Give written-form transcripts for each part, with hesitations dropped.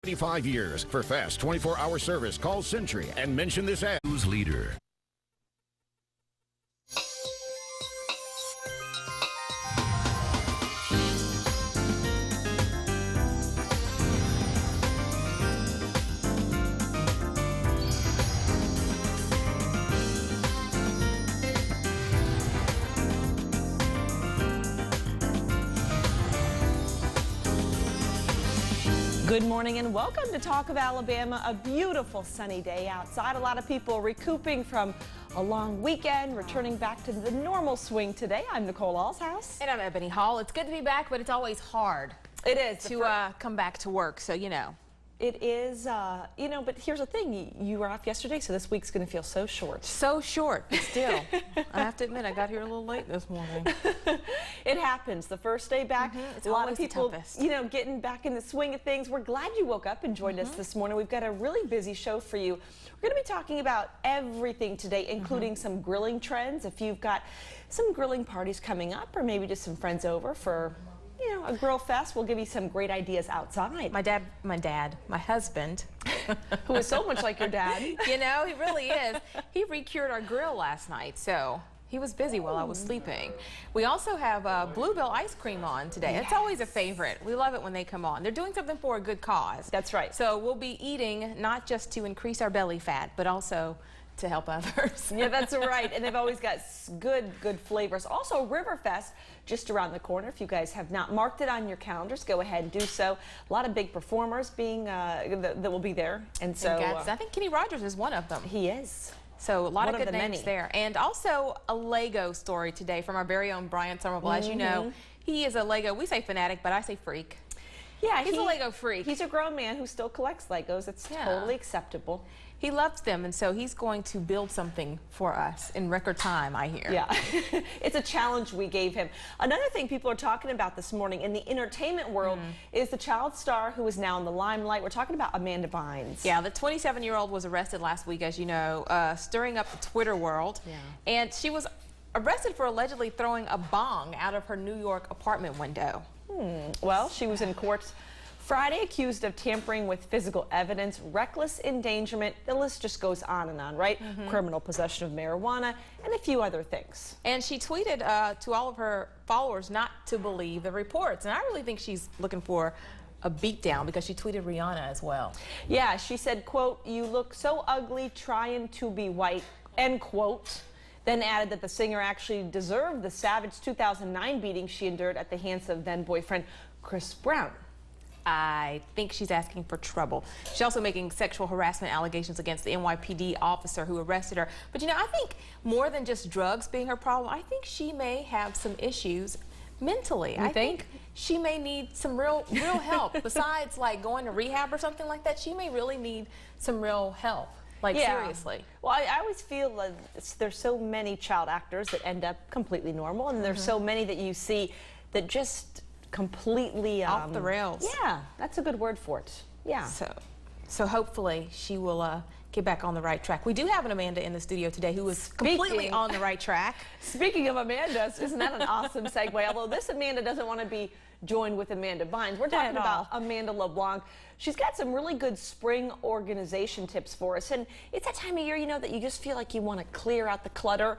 25 years. For fast 24-hour service, call Century and mention this ad. News leader. Good morning and welcome to Talk of Alabama. A beautiful sunny day outside. A lot of people recouping from a long weekend, returning back to the normal swing today. I'm Nicole Allshouse. And I'm Ebony Hall. It's good to be back, but it's always hard. It is. To come back to work, so you know. It is, but here's the thing. You were off yesterday, so this week's going to feel so short. So short, but still. I have to admit, I got here a little late this morning. It happens. The first day back, It's a lot of people, getting back in the swing of things. We're glad you woke up and joined us this morning. We've got a really busy show for you. We're going to be talking about everything today, including some grilling trends. If you've got some grilling parties coming up, or maybe just some friends over for a grill fest, we'll give you some great ideas outside. My husband. Who is so much like your dad. You know, he really is. He re-cured our grill last night, so he was busy while I was sleeping. We also have Bluebell ice cream on today. Yes. It's always a favorite. We love it when they come on. They're doing something for a good cause. That's right. So we'll be eating not just to increase our belly fat, but also to help others. Yeah, that's right. And they've always got good flavors. Also, Riverfest just around the corner. If you guys have not marked it on your calendars, go ahead and do so. A lot of big performers that will be there. And so I think Kenny Rogers is one of them. He is. So a lot of good names there. And also a Lego story today from our very own Brian Somerville. As you know, he is a Lego, we say fanatic, but I say freak. Yeah, he's a Lego freak. He's a grown man who still collects Legos. It's totally acceptable. He loves them, and so he's going to build something for us in record time, I hear. Yeah, it's a challenge we gave him. Another thing people are talking about this morning in the entertainment world is the child star who is now in the limelight. We're talking about Amanda Bynes. Yeah, the 27-year-old was arrested last week, as you know, stirring up the Twitter world. Yeah. And she was arrested for allegedly throwing a bong out of her New York apartment window. Well, she was in court Friday accused of tampering with physical evidence, reckless endangerment. The list just goes on and on, right? Criminal possession of marijuana and a few other things. And she tweeted to all of her followers not to believe the reports. And I really think she's looking for a beatdown because she tweeted Rihanna as well. Yeah, she said, quote, "You look so ugly trying to be white," end quote. Then added that the singer actually deserved the savage 2009 beating she endured at the hands of then-boyfriend Chris Brown. I think she's asking for trouble. She's also making sexual harassment allegations against the NYPD officer who arrested her. But I think more than just drugs being her problem, I think she may have some issues mentally. I think she may need some real help. Besides like going to rehab or something like that, she may really need some real help. Like, seriously. Well, I always feel like there's so many child actors that end up completely normal, and there's so many that you see that just completely off the rails. Yeah, that's a good word for it. Yeah. So hopefully she will get back on the right track. We do have an Amanda in the studio today who is completely on the right track. Speaking of Amandas, isn't that an awesome segue? Although this Amanda doesn't want to be joined with Amanda Bynes. We're talking about Amanda LeBlanc. She's got some really good spring organization tips for us. And it's that time of year, that you just feel like you want to clear out the clutter,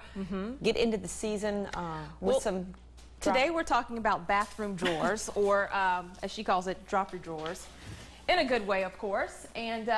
get into the season with some... Today we're talking about bathroom drawers, or as she calls it, drop your drawers. In a good way, of course. And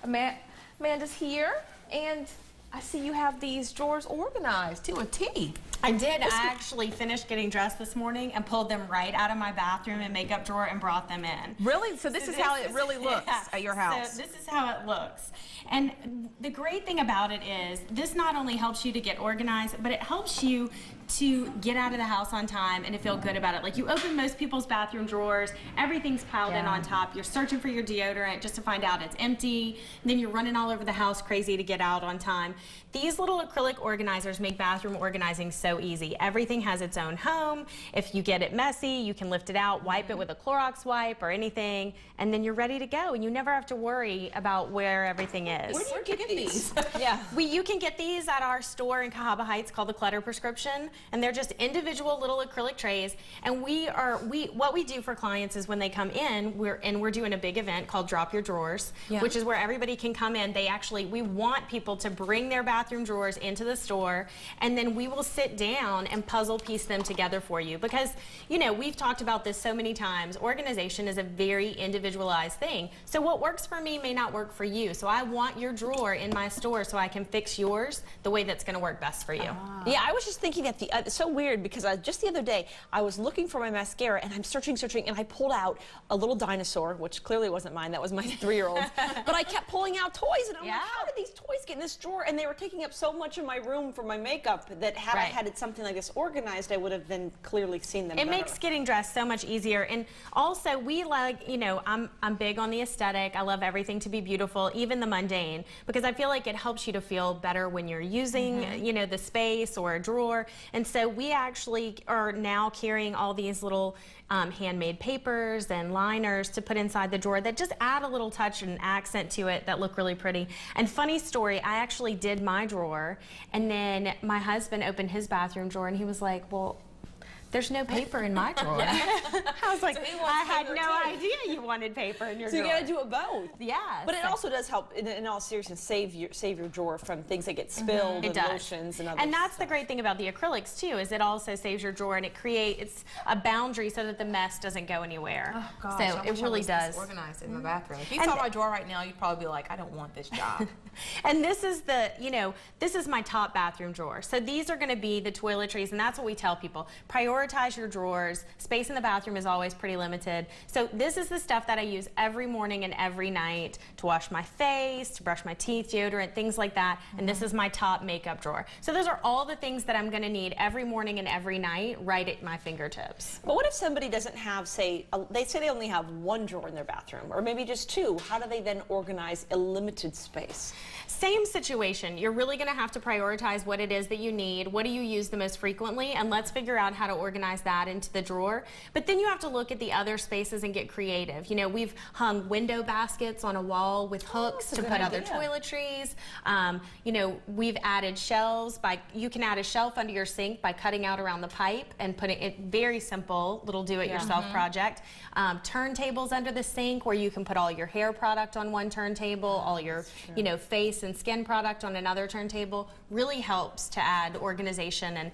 Amanda's here, and I see you have these drawers organized to a T. I did. I actually finished getting dressed this morning and pulled them right out of my bathroom and makeup drawer and brought them in. Really? So this is how it really looks at your house? So this is how it looks. And the great thing about it is this not only helps you to get organized, but it helps you to get out of the house on time and to feel good about it. Like, you open most people's bathroom drawers, everything's piled in on top. You're searching for your deodorant just to find out it's empty. And then you're running all over the house crazy to get out on time. These little acrylic organizers make bathroom organizing so so easy. Everything has its own home. If you get it messy, you can lift it out, wipe it with a Clorox wipe or anything, and then you're ready to go. And you never have to worry about where everything is. Where do you get these? Yeah. You can get these at our store in Cahaba Heights called the Clutter Prescription, and they're just individual little acrylic trays. And what we do for clients is when they come in, we're doing a big event called Drop Your Drawers, which is where everybody can come in. We want people to bring their bathroom drawers into the store, and then we will sit down and puzzle piece them together for you. Because, you know, we've talked about this so many times. Organization is a very individualized thing. So what works for me may not work for you. So I want your drawer in my store so I can fix yours the way that's going to work best for you. Yeah, I was just thinking that it's so weird because just the other day I was looking for my mascara and I'm searching, and I pulled out a little dinosaur, which clearly wasn't mine. That was my 3-year-old. But I kept pulling out toys, and I'm like, how did these toys get in this drawer? And they were taking up so much of my room for my makeup that had I had it something like this organized, I would have then clearly seen them. It makes getting dressed so much easier. And also, we like, you know, I'm big on the aesthetic. I love everything to be beautiful, even the mundane, because I feel like it helps you to feel better when you're using, you know, the space or a drawer. And so we actually are now carrying all these little handmade papers and liners to put inside the drawer that just add a little touch and accent to it that look really pretty. And funny story, I actually did my drawer, and then my husband opened his bathroom drawer and he was like, well, there's no paper in my drawer. I was like, I had no idea you wanted paper in your drawer. So you got to do it both. Yeah. But it also does help, in all seriousness, save your drawer from things that get spilled and lotions and other And that's the great thing about the acrylics too, is it also saves your drawer and it creates a boundary so that the mess doesn't go anywhere. Oh gosh, so it really does. Organized in my bathroom. If you saw my drawer right now, you'd probably be like, I don't want this job. And this is this is my top bathroom drawer. So these are going to be the toiletries, and that's what we tell people. Prioritize your drawers. Space in the bathroom is always pretty limited. So this is the stuff that I use every morning and every night to wash my face, to brush my teeth, deodorant, things like that. And this is my top makeup drawer. So those are all the things that I'm going to need every morning and every night right at my fingertips. But what if somebody doesn't have, they say they only have one drawer in their bathroom, or maybe just two? How do they then organize a limited space? Same situation. You're really going to have to prioritize what it is that you need. What do you use the most frequently? And let's figure out how to organize that into the drawer. But then you have to look at the other spaces and get creative. You know, we've hung window baskets on a wall with hooks to put other toiletries. You know, we've added shelves. You can add a shelf under your sink by cutting out around the pipe and putting it, very simple little do-it-yourself project. Turntables under the sink where you can put all your hair product on one turntable, all your, you know, face and skin product on another turntable. Really helps to add organization, and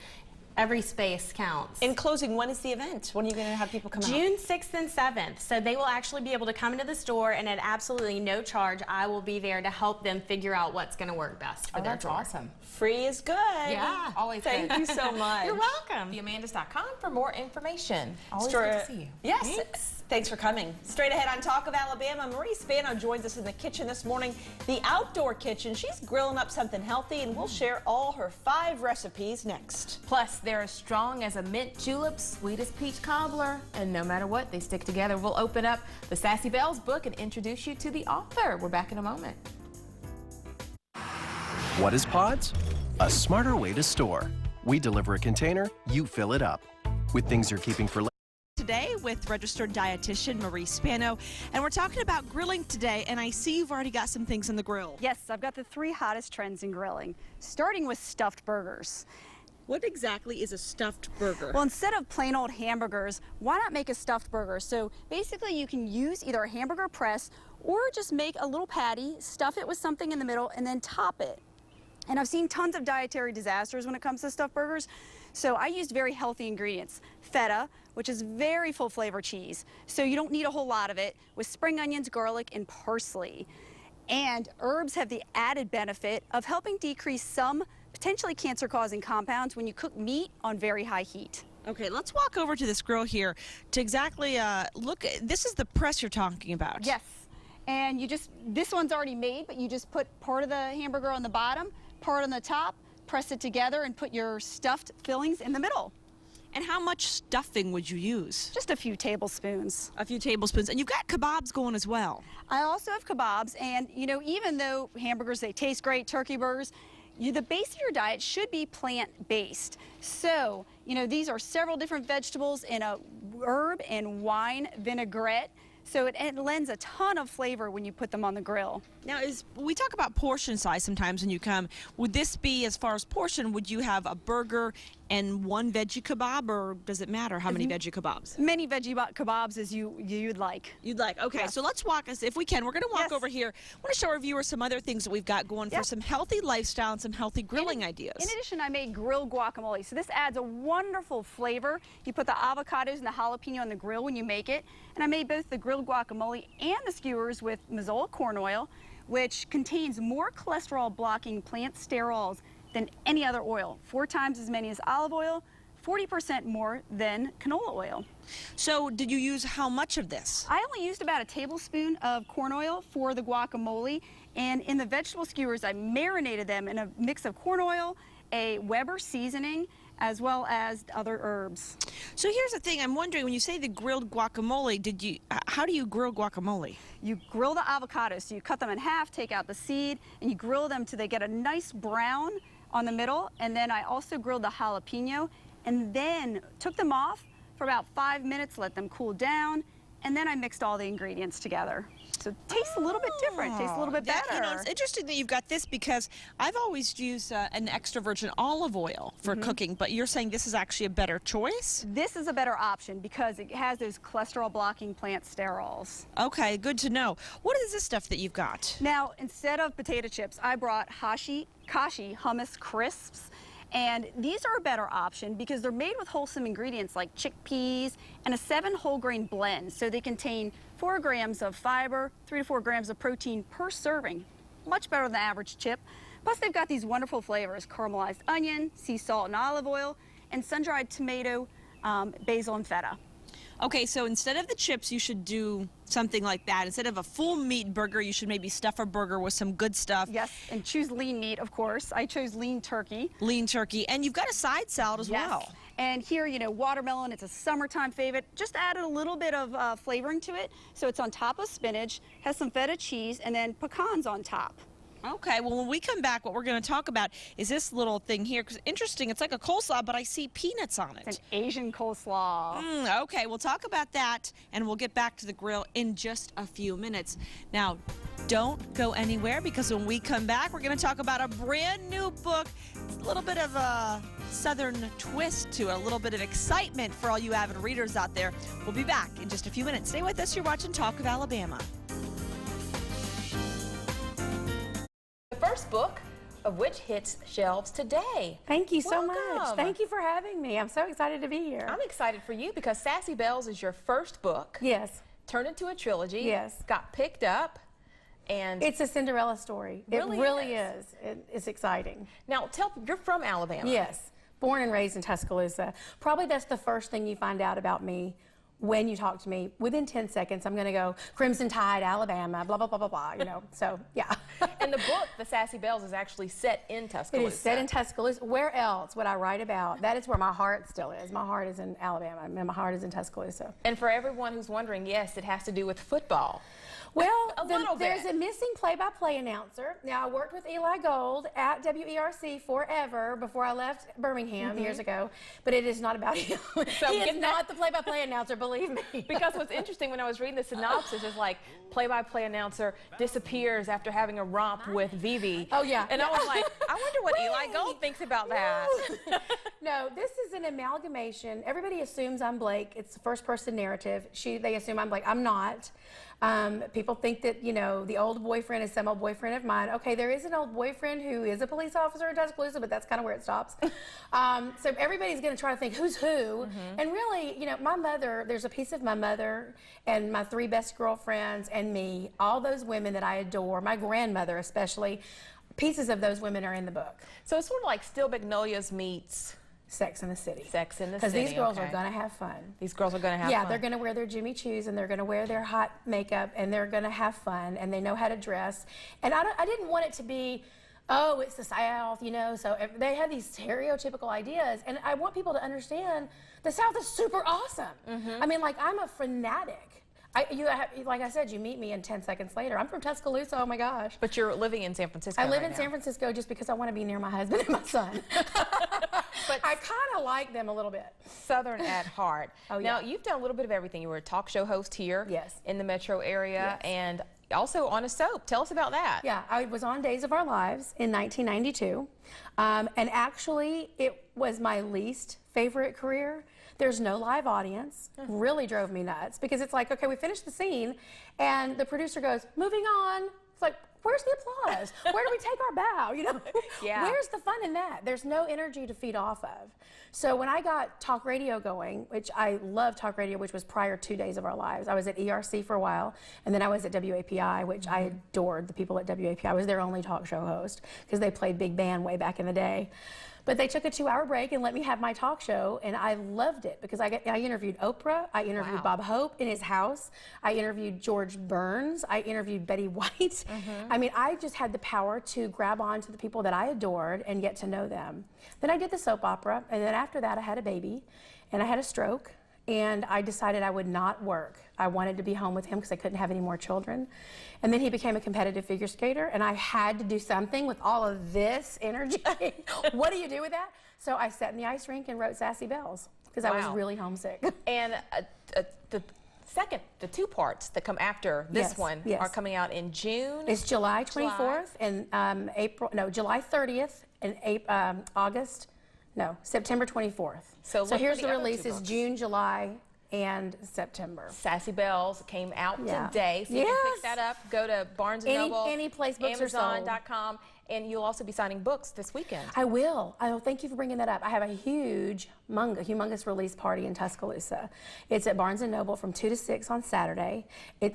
every space counts. In closing, when is the event? When are you going to have people come out? June 6th and 7th. So they will actually be able to come into the store, and at absolutely no charge, I will be there to help them figure out what's going to work best for their drawer. Awesome. Free is good. Yeah, always good. Thank you so much. You're welcome. TheAmandas.com for more information. Always good to see you. Yes. Thanks for coming. Straight ahead on Talk of Alabama, Marie Spano joins us in the kitchen this morning, the outdoor kitchen. She's grilling up something healthy, and we'll share all her 5 recipes next. Plus, they're as strong as a mint julep, sweet as peach cobbler, and no matter what, they stick together. We'll open up the Sassy Belles book and introduce you to the author. We're back in a moment. What is Pods? A smarter way to store. We deliver a container, you fill it up with things you're keeping for later. Today with registered dietitian Marie Spano, and we're talking about grilling today, and I see you've already got some things on the grill. Yes, I've got the 3 hottest trends in grilling, starting with stuffed burgers. What exactly is a stuffed burger? Well, instead of plain old hamburgers, why not make a stuffed burger? So basically you can use either a hamburger press or just make a little patty, stuff it with something in the middle, and then top it. And I've seen tons of dietary disasters when it comes to stuffed burgers. So I used very healthy ingredients. Feta, which is very full flavor cheese, so you don't need a whole lot of it, with spring onions, garlic, and parsley. And herbs have the added benefit of helping decrease some potentially cancer-causing compounds when you cook meat on very high heat. Okay, let's walk over to this grill here to exactly look. This is the press you're talking about. Yes, and this one's already made, but you just put part of the hamburger on the bottom, part on the top, press it together, and put your stuffed fillings in the middle. And how much stuffing would you use? Just a few tablespoons. A few tablespoons. And you've got kebabs going as well. I also have kebabs, and you know, even though hamburgers, they taste great, turkey burgers, the base of your diet should be plant-based. So, you know, these are several different vegetables in a herb and wine vinaigrette. So it lends a ton of flavor when you put them on the grill. Now, we talk about portion size sometimes when you come. Would this be, as far as portion, would you have a burger and one veggie kebab, or does it matter how many veggie kebabs? Many veggie kebabs as you'd like. You'd like. Okay, Yes. so let's walk us, if we can. We're going to walk Yes. over here. I want to show our viewers some other things that we've got going for some healthy lifestyle and some healthy grilling ideas. In addition, I made grilled guacamole. So this adds a wonderful flavor. You put the avocados and the jalapeno on the grill when you make it. And I made both the grilled guacamole and the skewers with Mazola corn oil, which contains more cholesterol-blocking plant sterols than any other oil, 4 times as many as olive oil, 40% more than canola oil. So did you use how much of this? I only used about a tablespoon of corn oil for the guacamole, and in the vegetable skewers, I marinated them in a mix of corn oil, a Weber seasoning, as well as other herbs. So here's the thing, I'm wondering, when you say the grilled guacamole, how do you grill guacamole? You grill the avocados, so you cut them in half, take out the seed, and you grill them till they get a nice brown on the middle. And then I also grilled the jalapeno and then took them off for about 5 minutes, let them cool down, and then I mixed all the ingredients together. So it tastes a little bit different, tastes a little bit better. You know, it's interesting that you've got this, because I've always used an extra virgin olive oil for cooking, but you're saying this is actually a better choice? This is a better option because it has those cholesterol-blocking plant sterols. Okay, good to know. What is this stuff that you've got? Now, instead of potato chips, I brought kashi hummus crisps. And these are a better option because they're made with wholesome ingredients like chickpeas and a 7 whole grain blend. So they contain 4 grams of fiber, 3 to 4 grams of protein per serving. Much better than the average chip. Plus they've got these wonderful flavors: caramelized onion, sea salt and olive oil, and sun-dried tomato, basil and feta. Okay, so instead of the chips, you should do something like that. Instead of a full meat burger, you should maybe stuff a burger with some good stuff. Yes, and choose lean meat, of course. I chose lean turkey. Lean turkey. And you've got a side salad as well. And here, you know, watermelon, it's a summertime favorite. Just added a little bit of flavoring to it. So it's on top of spinach, has some feta cheese, and then pecans on top. Okay, well, when we come back, what we're going to talk about is this little thing here. Because interesting, it's like a coleslaw, but I see peanuts on it. It's an Asian coleslaw. Okay, we'll talk about that, and we'll get back to the grill in just a few minutes. Now, don't go anywhere, because when we come back, we're going to talk about a brand new book. It's a little bit of a Southern twist to it, a little bit of excitement for all you avid readers out there. We'll be back in just a few minutes. Stay with us. You're watching Talk of Alabama. First book of which hits shelves today. Thank you so much. Welcome. Thank you for having me. I'm so excited to be here. I'm excited for you because Sassy Belles is your first book. Yes. Turned into a trilogy. Yes. Got picked up. And it's a Cinderella story. Really it really is. It's exciting. Now, you're from Alabama. Yes. Born and raised in Tuscaloosa. Probably that's the first thing you find out about me when you talk to me. Within 10 seconds, I'm going to go Crimson Tide, Alabama, blah, blah, blah, blah, blah, you know. So, yeah. And the book, The Sassy Belles, is actually set in Tuscaloosa. It is set in Tuscaloosa. Where else would I write about? That is where my heart still is. My heart is in Alabama, and my heart is in Tuscaloosa. And for everyone who's wondering, yes, it has to do with football. Well, there's a missing play-by-play announcer. Now, I worked with Eli Gold at WERC forever before I left Birmingham years ago, but it is not about him. So he is not the play-by-play announcer, believe me. Because what's interesting, when I was reading the synopsis, is like, play-by-play announcer disappears after having a romp with Vivi. Oh, yeah. And I was like, I wonder what Eli Gold thinks about that. No, this is an amalgamation. Everybody assumes I'm Blake. It's a first-person narrative. They assume I'm Blake. I'm not. People think that, you know, the old boyfriend is some old boyfriend of mine. Okay, there is an old boyfriend who is a police officer in Tuscaloosa, but that's kind of where it stops. So everybody's going to try to think who's who. And really, you know, my mother, there's a piece of my mother and my 3 best girlfriends and me, all those women that I adore, my grandmother especially, pieces of those women are in the book. So it's sort of like Still Magnolias meets Sex in the City. Sex in the City. Because these girls are going to have fun. These girls are going to have fun. Yeah, they're going to wear their Jimmy Choos and they're going to wear their hot makeup and they're going to have fun and they know how to dress. And I didn't want it to be, oh, it's the South, you know, so they have these stereotypical ideas. And I want people to understand the South is super awesome. I mean, like, I'm a fanatic. Like I said, you meet me and 10 seconds later. I'm from Tuscaloosa, oh my gosh. But you're living in San Francisco I live right in now. San Francisco just because I want to be near my husband and my son. But I kind of like them a little bit. Southern at heart. Oh, yeah. Now, you've done a little bit of everything. You were a talk show host here Yes. in the metro area, Yes. and also on a soap. Tell us about that. Yeah, I was on Days of Our Lives in 1992, and actually it was my least favorite career. There's no live audience. Really drove me nuts because it's like, okay, we finished the scene, and the producer goes, moving on. It's like, where's the applause? Where do we take our bow? You know, Yeah. Where's the fun in that? There's no energy to feed off of. So when I got talk radio going, which I love talk radio, which was prior to Days of Our Lives, I was at ERC for a while, and then I was at WAPI, which I adored the people at WAPI. I was their only talk show host because they played big band way back in the day. But they took a 2-hour break and let me have my talk show, and I loved it because I interviewed Oprah, I interviewed Bob Hope in his house, I interviewed George Burns, I interviewed Betty White. I mean, I just had the power to grab on to the people that I adored and get to know them. Then I did the soap opera, and then after that I had a baby, and I had a stroke, and I decided I would not work. I wanted to be home with him because I couldn't have any more children. And then he became a competitive figure skater, and I had to do something with all of this energy. What do you do with that? So I sat in the ice rink and wrote Sassy Belles because I was really homesick. And the two parts that come after this one are coming out in June. It's July 24th and July 30th and September 24th. So here's the releases: June, July, and September. Sassy Belles came out today, so you can pick that up. Go to Barnes & Noble, any place books are sold. Amazon.com, and you'll also be signing books this weekend. I will. Thank you for bringing that up. I have a humongous release party in Tuscaloosa. It's at Barnes & Noble from 2 to 6 on Saturday.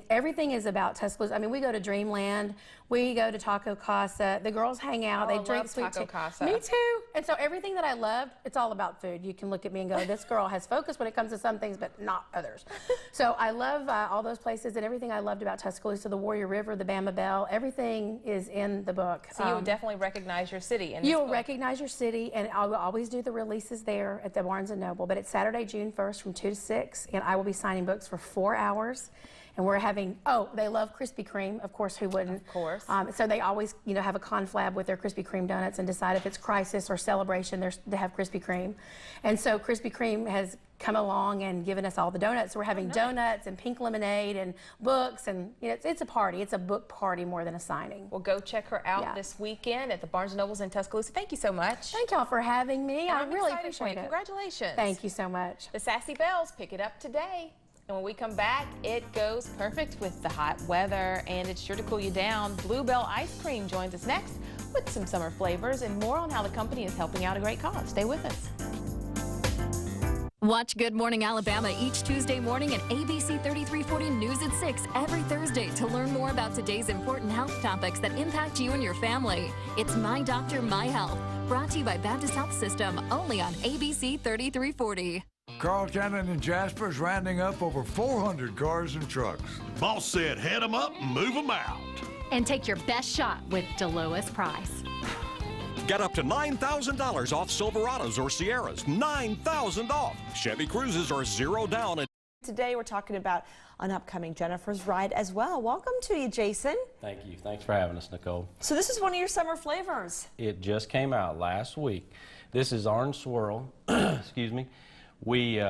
Everything is about Tuscaloosa. I mean, we go to Dreamland, we go to Taco Casa. The girls hang out. They drink sweet tea. Taco Casa. Me too. And so everything that I love, it's all about food. You can look at me and go, this girl has focus when it comes to some things, but not others. So I love all those places and everything I loved about Tuscaloosa, the Warrior River, the Bama Bell, everything is in the book. So you'll definitely recognize your city. You'll recognize your city, and I will always do the releases there at the Barnes & Noble. But it's Saturday, June 1st from 2 to 6, and I will be signing books for 4 hours. And we're having, they love Krispy Kreme, of course, who wouldn't? Of course. So they always, have a conflab with their Krispy Kreme donuts and decide if it's crisis or celebration, they have Krispy Kreme. And so Krispy Kreme has come along and given us all the donuts. So we're having donuts and pink lemonade and books, and it's a party. It's a book party more than a signing. Well, go check her out this weekend at the Barnes & Nobles in Tuscaloosa. Thank you so much. Thank y'all for having me. I really appreciate it. Congratulations. Thank you so much. The Sassy Belles, pick it up today. And when we come back, it goes perfect with the hot weather, and it's sure to cool you down. Bluebell Ice Cream joins us next with some summer flavors and more on how the company is helping out a great cause. Stay with us. Watch Good Morning Alabama each Tuesday morning and ABC 3340 News at 6 every Thursday to learn more about today's important health topics that impact you and your family. It's My Doctor, My Health, brought to you by Baptist Health System, only on ABC 3340. Carl Cannon and Jasper's rounding up over 400 cars and trucks. Boss said head them up, move them out. And take your best shot with the lowest price. Get up to $9,000 off Silverados or Sierras. $9,000 off. Chevy Cruises are $0 down. Today we're talking about an upcoming Jennifer's Ride as well. Welcome to you, Jason. Thank you. Thanks for having us, Nicole. So this is one of your summer flavors. It just came out last week. This is orange swirl. Excuse me. We've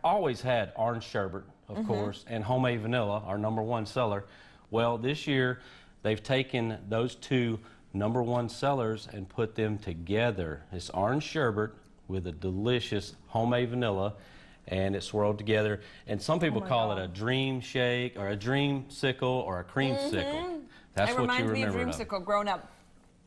always had orange sherbet, of course, and homemade vanilla, our #1 seller. Well, this year they've taken those two #1 sellers and put them together. It's orange sherbet with a delicious homemade vanilla, and it's swirled together. And some people call it a dream shake or a dreamsicle or a creamsicle. That's what you remember. It reminds me of dreamsicle growing up.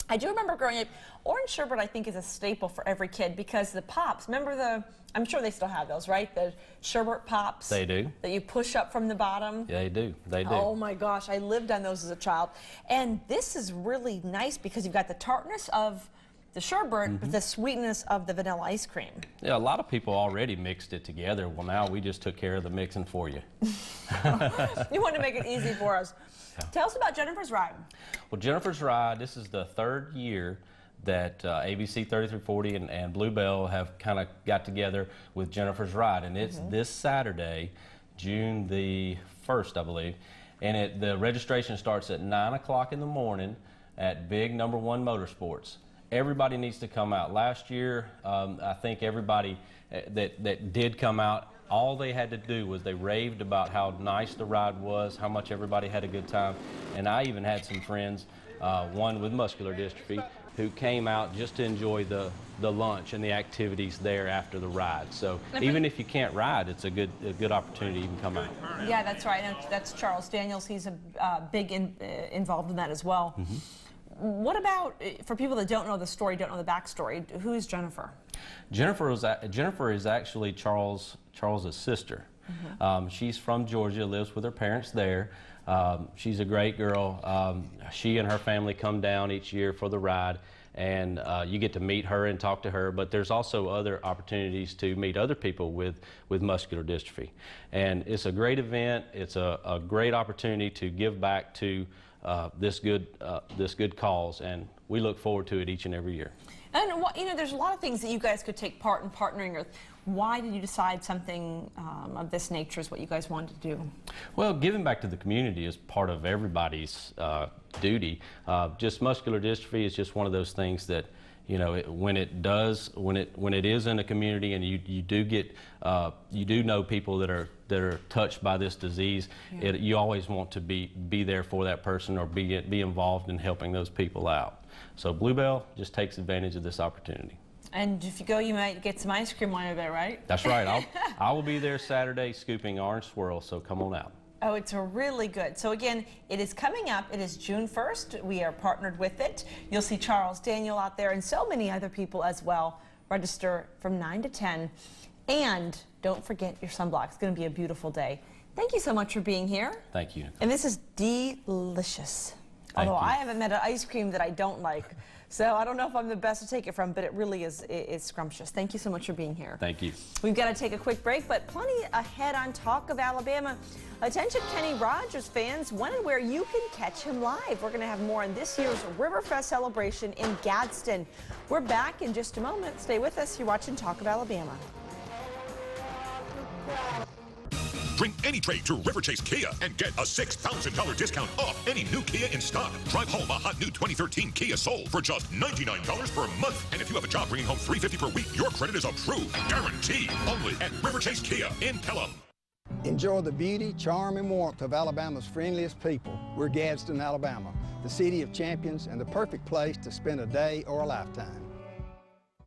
I do remember growing up, orange sherbet I think is a staple for every kid because the pops, remember I'm sure they still have those, right? The sherbet pops. They do. That you push up from the bottom. They do. They do. Oh my gosh, I lived on those as a child. And this is really nice because you've got the tartness of the sherbet with the sweetness of the vanilla ice cream. Yeah, a lot of people already mixed it together. Well, now we just took care of the mixing for you. You want to make it easy for us. Yeah. Tell us about Jennifer's Ride. Well, Jennifer's Ride, this is the 3rd year that ABC 3340 and Bluebell have kind of got together with Jennifer's Ride, and it's this Saturday, June the 1st, I believe. And the registration starts at 9 o'clock in the morning at Big No. 1 Motorsports. Everybody needs to come out. Last year, I think everybody that did come out, all they had to do was they raved about how nice the ride was, how much everybody had a good time. And I even had some friends, one with muscular dystrophy, who came out just to enjoy the lunch and the activities there after the ride. So even if you can't ride, it's a good opportunity to even come out. Yeah, that's right. And that's Charles Daniels. He's big involved in that as well. Mm-hmm. What about, for people that don't know the story, don't know the backstory, who is Jennifer? Jennifer is actually Charles's sister. Mm-hmm. She's from Georgia, lives with her parents there. She's a great girl. She and her family come down each year for the ride, and you get to meet her and talk to her, but there's also other opportunities to meet other people with muscular dystrophy. And it's a great event. It's a great opportunity to give back to this good cause, and we look forward to it each and every year. And you know, there's a lot of things that you guys could take part in partnering with. Why did you decide something of this nature is what you guys wanted to do? Well, giving back to the community is part of everybody's duty. Just muscular dystrophy is just one of those things that, you know, when it is in a community and you do know people that are touched by this disease, yeah. You always want to be there for that person or be involved in helping those people out. So Bluebell just takes advantage of this opportunity. And if you go, you might get some ice cream while you're there, right? That's right. I will be there Saturday scooping orange swirl, so come on out. Oh, it's really good. So again, it is coming up. It is June 1st. We are partnered with it. You'll see Charles Daniel out there and so many other people as well. Register from 9 to 10. And don't forget your sunblock. It's going to be a beautiful day. Thank you so much for being here. Thank you. And this is delicious. Thank Although you. I haven't met an ice cream that I don't like. So I don't know if I'm the best to take it from, but it really is scrumptious. Thank you so much for being here. Thank you. We've got to take a quick break, but plenty ahead on Talk of Alabama. Attention Kenny Rogers fans, when and where you can catch him live. We're going to have more on this year's Riverfest celebration in Gadsden. We're back in just a moment. Stay with us. You're watching Talk of Alabama. Bring any trade to River Chase Kia and get a $6,000 discount off any new Kia in stock. Drive home a hot new 2013 Kia Soul for just $99 per month. And if you have a job bringing home $350 per week, your credit is approved. Guaranteed. Only at River Chase Kia in Pelham. Enjoy the beauty, charm, and warmth of Alabama's friendliest people. We're Gadsden, Alabama, the city of champions and the perfect place to spend a day or a lifetime.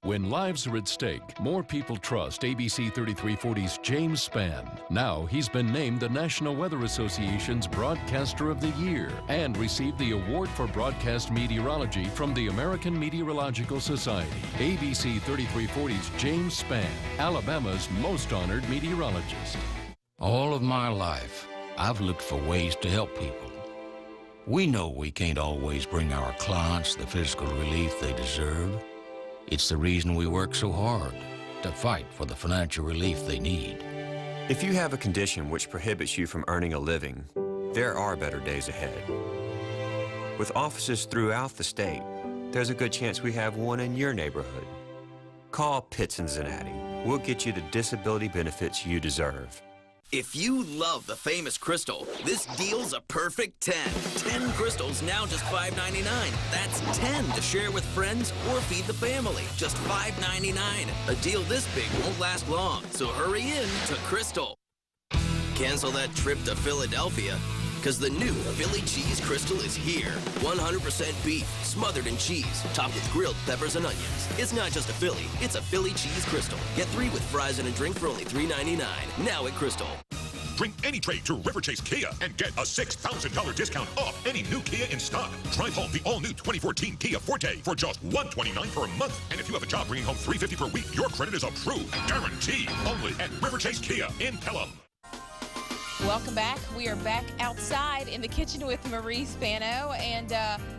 When lives are at stake, more people trust ABC 3340's James Spann. Now he's been named the National Weather Association's Broadcaster of the Year and received the Award for Broadcast Meteorology from the American Meteorological Society. ABC 3340's James Spann, Alabama's most honored meteorologist. All of my life, I've looked for ways to help people. We know we can't always bring our clients the physical relief they deserve. It's the reason we work so hard, to fight for the financial relief they need. If you have a condition which prohibits you from earning a living, there are better days ahead. With offices throughout the state, there's a good chance we have one in your neighborhood. Call Pitt Cincinnati. We'll get you the disability benefits you deserve. If you love the famous Crystal, this deal's a perfect 10. 10 Crystals now just $5.99. That's 10 to share with friends or feed the family. Just $5.99. A deal this big won't last long, so hurry in to Crystal. Cancel that trip to Philadelphia, because the new Philly Cheese Crystal is here. 100% beef, smothered in cheese, topped with grilled peppers and onions. It's not just a Philly, it's a Philly Cheese Crystal. Get 3 with fries and a drink for only $3.99. Now at Crystal. Bring any trade to River Chase Kia and get a $6,000 discount off any new Kia in stock. Drive home the all-new 2014 Kia Forte for just $129 per month. And if you have a job bringing home $350 per week, your credit is approved. Guaranteed. Only at River Chase Kia in Pelham. Welcome back. We are back outside in the kitchen with Marie Spano, and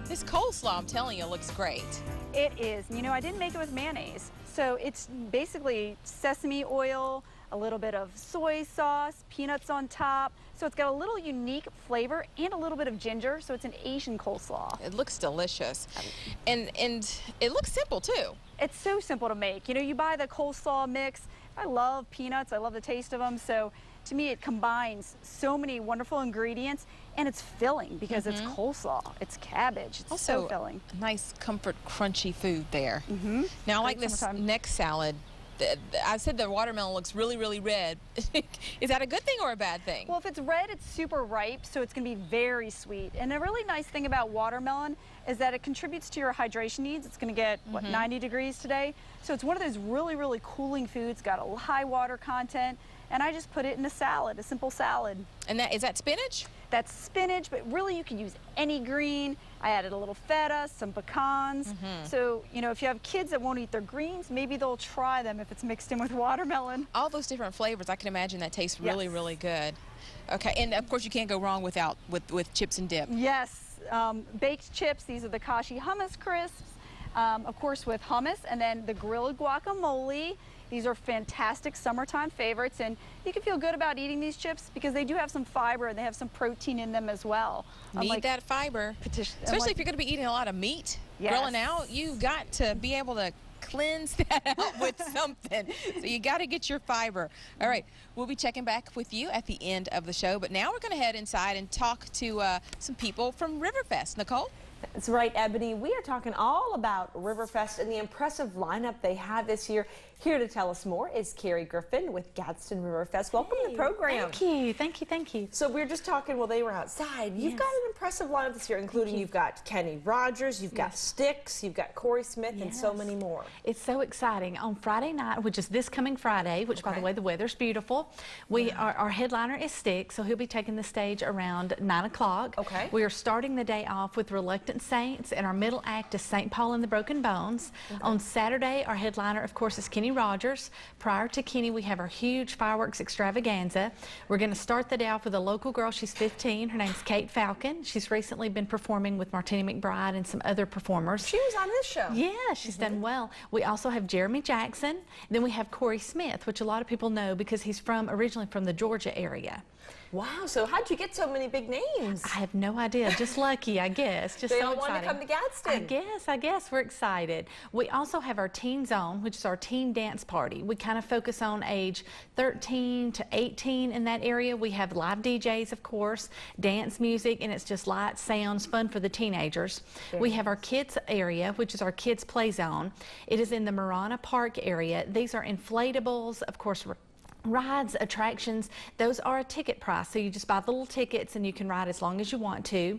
this coleslaw, I'm telling you, looks great. It is. You know, I didn't make it with mayonnaise. So it's basically sesame oil, a little bit of soy sauce, peanuts on top. So it's got a little unique flavor and a little bit of ginger, so it's an Asian coleslaw. It looks delicious. And it looks simple, too. It's so simple to make. You know, you buy the coleslaw mix. I love peanuts. I love the taste of them. So To me, it combines so many wonderful ingredients, and it's filling because it's coleslaw, it's cabbage, it's Also, so filling. Nice, comfort, crunchy food there. Now, I like this next salad. I said the watermelon looks really, really red. Is that a good thing or a bad thing? Well, if it's red, it's super ripe, so it's going to be very sweet. And a really nice thing about watermelon is that it contributes to your hydration needs. It's going to get, what, 90 degrees today? So it's one of those really, really cooling foods, got a high water content, and I just put it in a salad, a simple salad. And is that spinach? That's spinach, but really you can use any green. I added a little feta, some pecans. So, you know, if you have kids that won't eat their greens, maybe they'll try them if it's mixed in with watermelon. All those different flavors, I can imagine that tastes really, really good. Okay, and of course you can't go wrong with chips and dip. Yes, baked chips, these are the Kashi hummus crisps, of course with hummus, and then the grilled guacamole. These are fantastic summertime favorites, and you can feel good about eating these chips because they do have some fiber and they have some protein in them as well. Need that fiber, especially if you're going to be eating a lot of meat, grilling out. You've got to be able to cleanse that out with something. So you got to get your fiber. All right, we'll be checking back with you at the end of the show, but now we're going to head inside and talk to some people from Riverfest. Nicole? That's right, Ebony. We are talking all about Riverfest and the impressive lineup they have this year. Here to tell us more is Carrie Griffin with Gadsden Riverfest. Welcome to the program. Thank you, thank you, thank you. So we were just talking while they were outside. You've got an impressive lineup this year, including you've got Kenny Rogers, you've got Styx, you've got Corey Smith, and so many more. It's so exciting. On Friday night, which is this coming Friday, which by the way, the weather's beautiful, our headliner is Styx, so he'll be taking the stage around 9 o'clock. Okay. We are starting the day off with Reluctant Saints, and our middle act is St. Paul and the Broken Bones. On Saturday, our headliner, of course, is Kenny Rogers. Prior to Kenny, we have our huge fireworks extravaganza. We're going to start the day off with a local girl. She's 15. Her name's Kate Falcon. She's recently been performing with Martina McBride and some other performers. She was on this show. Yeah, she's done well. We also have Jeremy Jackson. Then we have Corey Smith, which a lot of people know because he's originally from the Georgia area. Wow, so how'd you get so many big names? I have no idea. Just lucky, I guess. Just they so all exciting. want to come to Gadsden. I guess we're excited. We also have our Teen Zone, which is our teen dance party. We kind of focus on age 13 to 18 in that area. We have live DJs, of course, dance music, and it's just lights, sounds, fun for the teenagers. We have our kids area, which is our kids play zone. It is in the Marana Park area. These are inflatables, of course, rides, attractions. Those are a ticket price, so you just buy the little tickets and you can ride as long as you want to.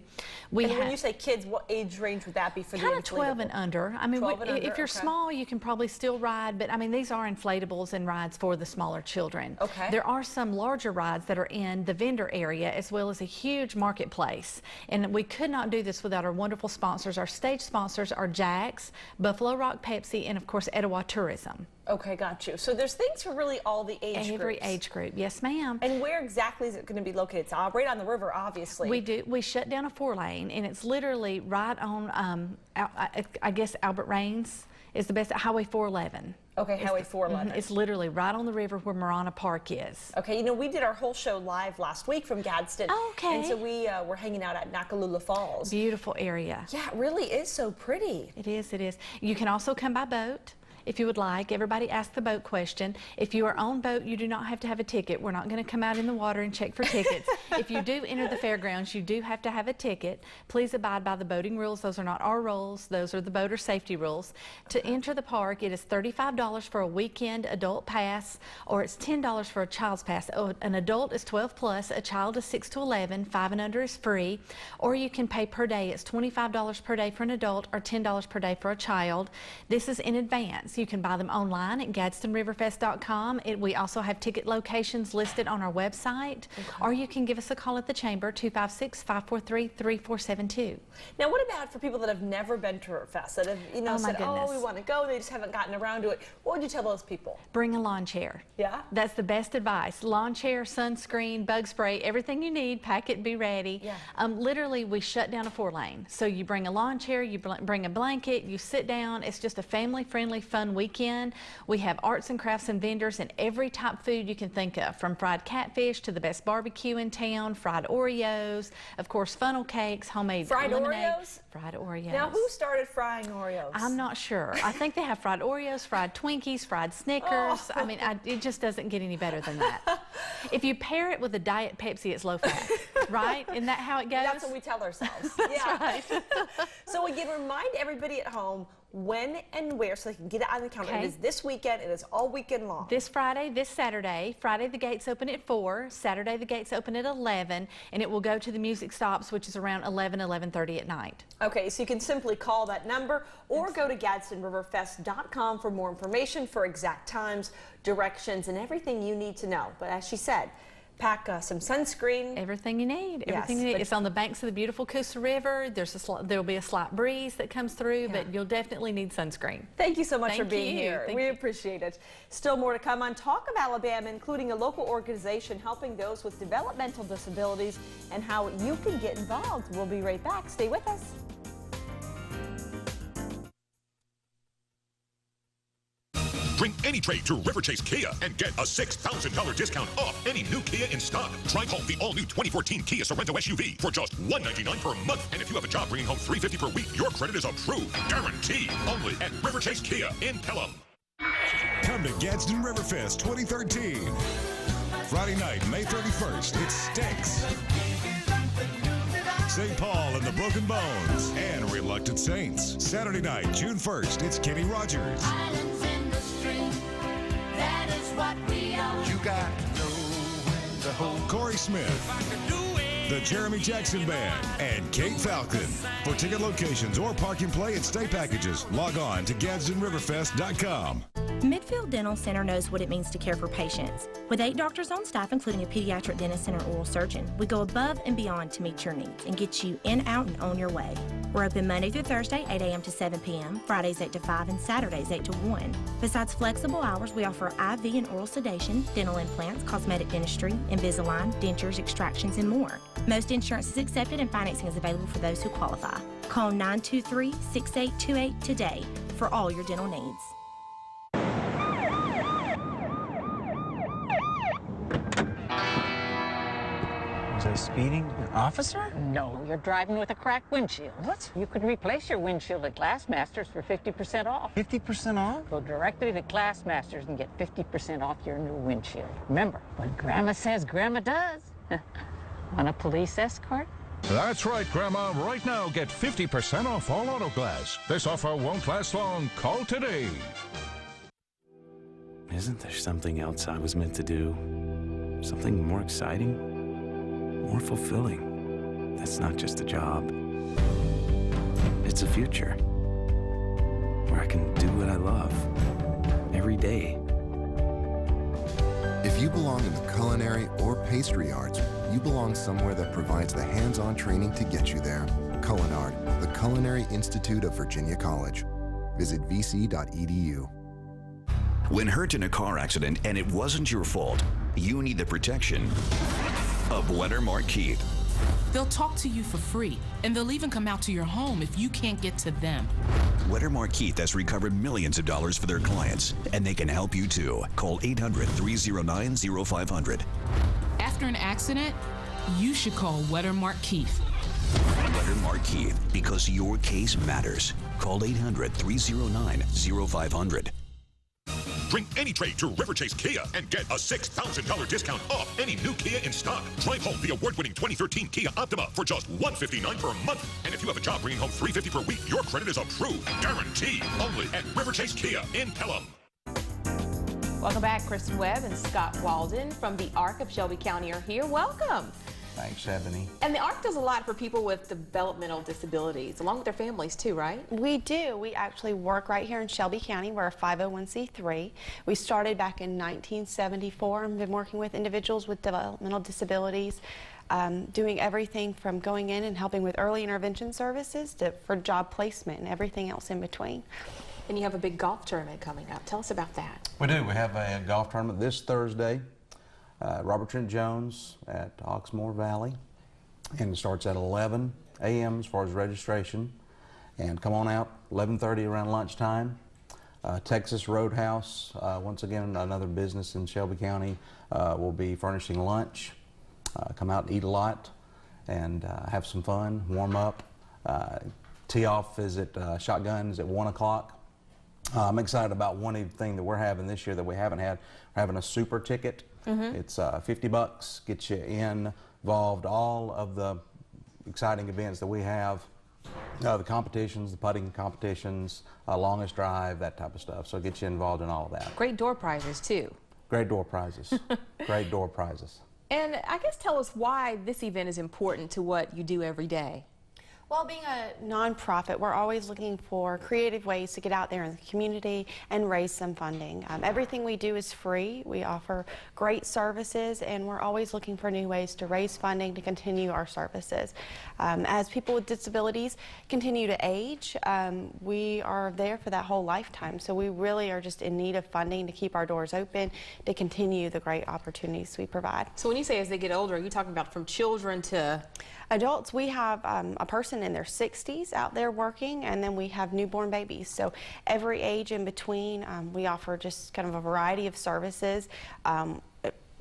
And when you say kids, what age range would that be for the kind of 12 and under. I mean, if you're small, you can probably still ride, but I mean, these are inflatables and rides for the smaller children. Okay. There are some larger rides that are in the vendor area as well as a huge marketplace, and we could not do this without our wonderful sponsors. Our stage sponsors are Jack's, Buffalo Rock Pepsi, and of course Etowah Tourism. Okay, got you. So there's things for really all the age groups. Every age group, yes ma'am. And where exactly is it going to be located? It's right on the river, obviously. We shut down a 4-lane, and it's literally right on, I guess Albert Raines is the best, Highway 411. Okay, Highway 411. It's literally right on the river where Marana Park is. Okay, you know, we did our whole show live last week from Gadsden. Okay. And so we were hanging out at Nakalula Falls. Beautiful area. Yeah, it really is so pretty. It is, it is. You can also come by boat. If you would like. Everybody ask the boat question. If you are on boat, you do not have to have a ticket. We're not going to come out in the water and check for tickets. If you do enter the fairgrounds, you do have to have a ticket. Please abide by the boating rules. Those are not our rules. Those are the boater safety rules. To enter the park, it is $35 for a weekend adult pass, or it's $10 for a child's pass. An adult is 12 plus, a child is 6 to 11, 5 and under is free, or you can pay per day. It's $25 per day for an adult or $10 per day for a child. This is in advance. You can buy them online at GadsdenRiverfest.com. We also have ticket locations listed on our website, or you can give us a call at the chamber, 256-543-3472. Now, what about for people that have never been to Riverfest, that have, you know, said, oh, we want to go, they just haven't gotten around to it? What would you tell those people? Bring a lawn chair. Yeah? That's the best advice. Lawn chair, sunscreen, bug spray, everything you need, pack it, be ready. Yeah. Literally, we shut down a 4-lane. So you bring a lawn chair, you bring a blanket, you sit down. It's just a family-friendly, fun fun weekend. We have arts and crafts and vendors and every type of food you can think of, from fried catfish to the best barbecue in town, fried Oreos, of course funnel cakes, homemade Fried lemonade. Oreos? Fried Oreos. Now, who started frying Oreos? I'm not sure. I think they have fried Oreos, fried Twinkies, fried Snickers. I mean, it just doesn't get any better than that. If you pair it with a Diet Pepsi, it's low fat, right? Isn't that how it goes? That's what we tell ourselves. That's right. So we can remind everybody at home when and where so they can get it on the calendar. Okay. It is this weekend. It is all weekend long. This Friday, this Saturday. Friday the gates open at 4. Saturday the gates open at 11, and it will go to the music stops, which is around 11:30 at night. Okay, so you can simply call that number or go to GadsdenRiverFest.com for more information, for exact times, directions, and everything you need to know. But as she said, pack some sunscreen. Everything you need. Yes, Everything you need. It's on the banks of the beautiful Coosa River. There'll be a slight breeze that comes through, but you'll definitely need sunscreen. Thank you so much for Thank being you. here. Thank We you. appreciate it. Still more to come on Talk of Alabama, including a local organization helping those with developmental disabilities and how you can get involved. We'll be right back. Stay with us. Bring any trade to River Chase Kia and get a $6,000 discount off any new Kia in stock. Drive home the all-new 2014 Kia Sorento SUV for just $199 per month. And if you have a job bringing home $350 per week, your credit is approved. Guaranteed. Only at River Chase Kia in Pelham. Come to Gadsden Riverfest 2013. Friday night, May 31st, it's Styx, St. Paul and the Broken Bones, and Reluctant Saints. Saturday night, June 1st, it's Kenny Rogers. You got to know when to hold. Corey Smith, the Jeremy Jackson Band, and Kate Falcon. For ticket locations or park and play and stay packages, log on to GadsdenRiverFest.com. Midfield Dental Center knows what it means to care for patients. With 8 doctors on staff, including a pediatric dentist and an oral surgeon, we go above and beyond to meet your needs and get you in, out, and on your way. We're open Monday through Thursday, 8 a.m. to 7 p.m., Fridays 8 to 5, and Saturdays 8 to 1. Besides flexible hours, we offer IV and oral sedation, dental implants, cosmetic dentistry, Invisalign, dentures, extractions, and more. Most insurance is accepted and financing is available for those who qualify. Call 923-6828 today for all your dental needs. Was I speeding? Officer? No, you're driving with a cracked windshield. What? You could replace your windshield at Glassmasters for 50% off. 50% off? Go directly to Glassmasters and get 50% off your new windshield. Remember, what Grandma says, Grandma does. Want a police escort? That's right, Grandma. Right now, get 50% off all auto glass. This offer won't last long. Call today. Isn't there something else I was meant to do? Something more exciting? More fulfilling? That's not just a job. It's a future where I can do what I love every day. If you belong in the culinary or pastry arts, you belong somewhere that provides the hands-on training to get you there. Culinard, the Culinary Institute of Virginia College. Visit vc.edu. When hurt in a car accident and it wasn't your fault, you need the protection of Weathermark Keith. They'll talk to you for free, and they'll even come out to your home if you can't get to them. Weathermark Keith has recovered millions of dollars for their clients, and they can help you too. Call 800-309-0500. After an accident, you should call Weathermark Keith. Weathermark Keith, because your case matters. Call 800-309-0500. Bring any trade to River Chase Kia and get a $6,000 discount off any new Kia in stock. Drive home the award-winning 2013 Kia Optima for just $159 per month. And if you have a job bringing home $350 per week, your credit is approved. Guaranteed. Only at River Chase Kia in Pelham. Welcome back. Kristen Webb and Scott Walden from the ARC of Shelby County are here. Welcome. Thanks, Ebony. And the ARC does a lot for people with developmental disabilities, along with their families too, right? We do. We actually work right here in Shelby County. We're a 501c3. We started back in 1974 and been working with individuals with developmental disabilities, doing everything from going in and helping with early intervention services for job placement and everything else in between. And you have a big golf tournament coming up. Tell us about that. We do. We have a golf tournament this Thursday. Robert Trent Jones at Oxmoor Valley, and it starts at 11 a.m. as far as registration. And come on out 11:30 around lunchtime. Texas Roadhouse, once again, another business in Shelby County, will be furnishing lunch. Come out and eat a lot and have some fun, warm up. Tee off is at Shotguns at 1 o'clock. I'm excited about one thing that we're having this year that we haven't had. We're having a super ticket. It's $50, gets you involved, all of the exciting events that we have. The competitions, the putting competitions, longest drive, that type of stuff. So it gets you involved in all of that. Great door prizes, too. Great door prizes. Great door prizes. And I guess tell us why this event is important to what you do every day. Well, being a nonprofit, we're always looking for creative ways to get out there in the community and raise some funding. Everything we do is free. We offer great services, and we're always looking for new ways to raise funding to continue our services. As people with disabilities continue to age, we are there for that whole lifetime. So we really are just in need of funding to keep our doors open, to continue the great opportunities we provide. So when you say as they get older, are you talking about from children to adults? We have a person in their 60s out there working, and then we have newborn babies. So every age in between, we offer just kind of a variety of services.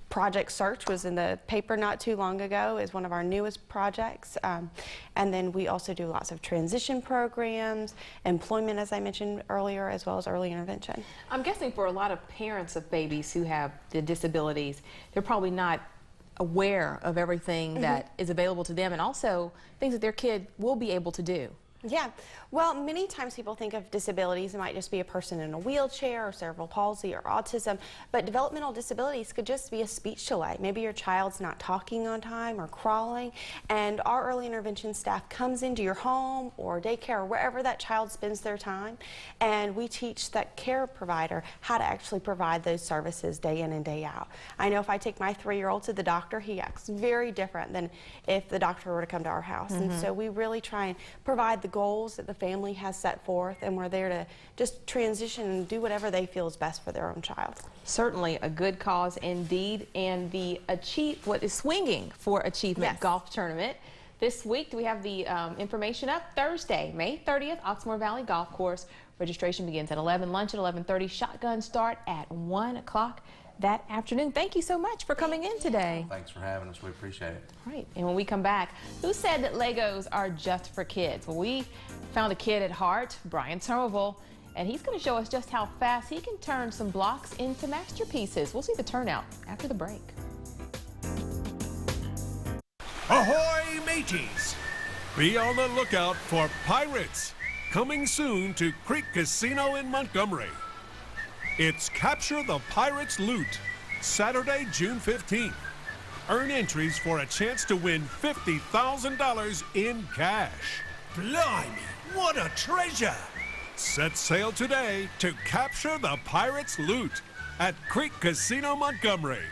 Project Search was in the paper not too long ago, is one of our newest projects. And then we also do lots of transition programs, employment, as I mentioned earlier, as well as early intervention. I'm guessing for a lot of parents of babies who have the disabilities, they're probably not aware of everything that is available to them, and also things that their kid will be able to do. Yeah, well, many times people think of disabilities, it might just be a person in a wheelchair or cerebral palsy or autism, but developmental disabilities could just be a speech delay. Maybe your child's not talking on time or crawling, and our early intervention staff comes into your home or daycare or wherever that child spends their time, and we teach that care provider how to actually provide those services day in and day out. I know if I take my 3-year-old to the doctor, he acts very different than if the doctor were to come to our house. And so we really try and provide the goals that the family has set forth, and we're there to just transition and do whatever they feel is best for their own child. Certainly a good cause indeed. And the Swinging for Achievement golf tournament this week. Do we have the information up? Thursday, May 30th, Oxmoor Valley Golf Course. Registration begins at 11, lunch at 11:30, shotgun start at 1 o'clock that afternoon. Thank you so much for coming in today. Thanks for having us. We appreciate it. All right, and when we come back, who said that Legos are just for kids? Well, we found a kid at heart, Brian Somerville, and he's going to show us just how fast he can turn some blocks into masterpieces. We'll see the turnout after the break. Ahoy, mateys! Be on the lookout for pirates, coming soon to Creek Casino in Montgomery. It's Capture the Pirates Loot, Saturday, June 15th. Earn entries for a chance to win $50,000 in cash. Blimey, what a treasure! Set sail today to Capture the Pirates Loot at Creek Casino, Montgomery.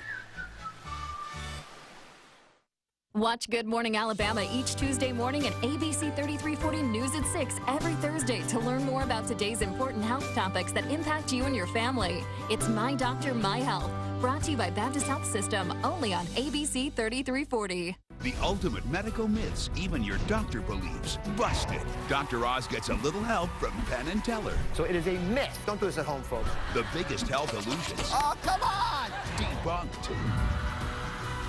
Watch Good Morning Alabama each Tuesday morning at ABC 3340 News at 6 every Thursday to learn more about today's important health topics that impact you and your family. It's My Doctor, My Health, brought to you by Baptist Health System, only on ABC 3340. The ultimate medical myths even your doctor believes. Busted. Dr. Oz gets a little help from Penn and Teller. So it is a myth. Don't do this at home, folks. The biggest health illusions. Oh, come on! Debunked.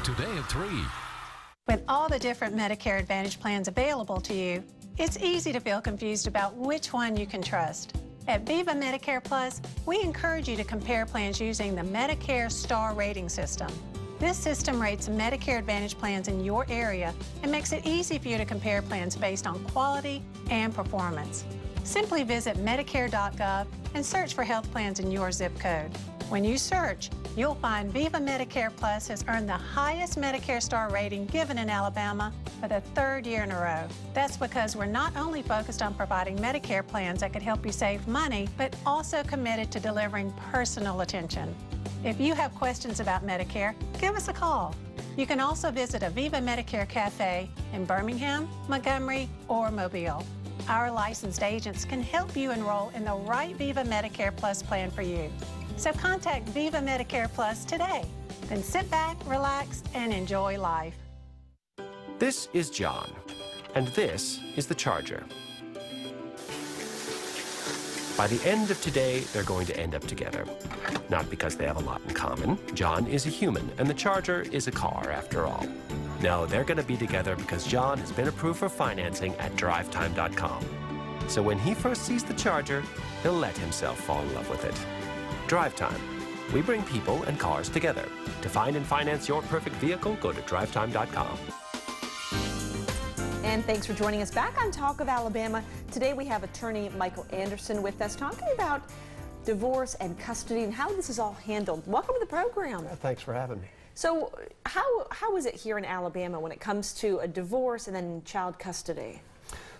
Today at 3. With all the different Medicare Advantage plans available to you, it's easy to feel confused about which one you can trust. At Viva Medicare Plus, we encourage you to compare plans using the Medicare Star Rating System. This system rates Medicare Advantage plans in your area and makes it easy for you to compare plans based on quality and performance. Simply visit Medicare.gov and search for health plans in your zip code. When you search, you'll find Viva Medicare Plus has earned the highest Medicare Star rating given in Alabama for the 3rd year in a row. That's because we're not only focused on providing Medicare plans that could help you save money, but also committed to delivering personal attention. If you have questions about Medicare, give us a call. You can also visit a Viva Medicare Cafe in Birmingham, Montgomery, or Mobile. Our licensed agents can help you enroll in the right Viva Medicare Plus plan for you. So contact Viva Medicare Plus today. Then sit back, relax, and enjoy life. This is John, and this is the charger. By the end of today, they're going to end up together. Not because they have a lot in common. John is a human, and the Charger is a car, after all. No, they're going to be together because John has been approved for financing at drivetime.com. So when he first sees the Charger, he'll let himself fall in love with it. Drive Time. We bring people and cars together. To find and finance your perfect vehicle, go to drivetime.com. And thanks for joining us back on Talk of Alabama. Today we have attorney Michael Anderson with us talking about divorce and custody and how this is all handled. Welcome to the program. Thanks for having me. So how is it here in Alabama when it comes to a divorce and then child custody?